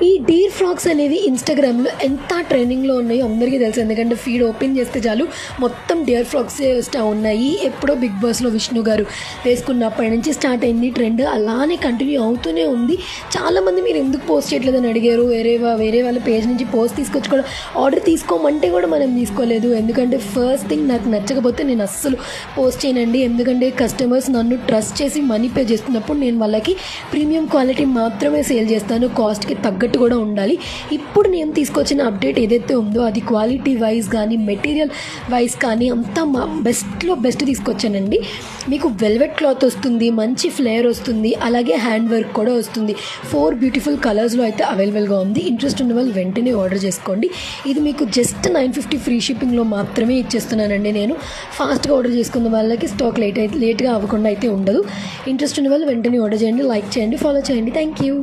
ఈ Deere frocks అనేవి ఇన్స్టాగ్రామ్లో ఎంత ట్రెండింగ్లో ఉన్నాయో అందరికీ తెలుసు. ఎందుకంటే ఫీడ్ ఓపెన్ చేస్తే చాలు మొత్తం డీర్ ఫ్రాక్సే వస్తూ ఉన్నాయి. ఎప్పుడో బిగ్ బాస్లో విష్ణు గారు వేసుకున్నప్పటి నుంచి స్టార్ట్ అయింది ట్రెండ్, అలానే కంటిన్యూ అవుతూనే ఉంది. చాలామంది మీరు ఎందుకు పోస్ట్ చేయట్లేదని అడిగారు. వేరే వాళ్ళ పేజ్ నుంచి పోస్ట్ తీసుకొచ్చి కూడా ఆర్డర్ తీసుకోమంటే కూడా మనం తీసుకోలేదు. ఎందుకంటే ఫస్ట్ థింగ్ నాకు నచ్చకపోతే నేను అస్సలు పోస్ట్ చేయనండి. ఎందుకంటే కస్టమర్స్ నన్ను ట్రస్ట్ చేసి మనీ పే చేస్తున్నప్పుడు నేను వాళ్ళకి ప్రీమియం క్వాలిటీ మాత్రమే సేల్ చేస్తాను. కాస్ట్కి తగ్గట్టు కూడా ఉండాలి. ఇప్పుడు నేను తీసుకొచ్చిన అప్డేట్ ఏదైతే ఉందో అది క్వాలిటీ వైజ్ కానీ మెటీరియల్ వైజ్ కానీ అంతా బెస్ట్లో బెస్ట్ తీసుకొచ్చానండి. మీకు వెల్వెట్ క్లాత్ వస్తుంది, మంచి ఫ్లేయర్ వస్తుంది, అలాగే హ్యాండ్ వర్క్ కూడా వస్తుంది. 4 బ్యూటిఫుల్ కలర్స్లో అయితే అవైలబుల్గా ఉంది. ఇంట్రెస్ట్ ఉన్న వాళ్ళు వెంటనే ఆర్డర్ చేసుకోండి. ఇది మీకు జస్ట్ 950 ఫ్రీ షిప్పింగ్లో మాత్రమే ఇచ్చేస్తున్నానండి. నేను ఫాస్ట్గా ఆర్డర్ చేసుకున్న వాళ్ళకి స్టాక్ లేట్గా అవ్వకుండా అయితే ఉండదు. ఇంట్రెస్ట్ ఉన్న వాళ్ళు వెంటనే ఆర్డర్ చేయండి, లైక్ చేయండి, ఫాలో చేయండి. Thank you.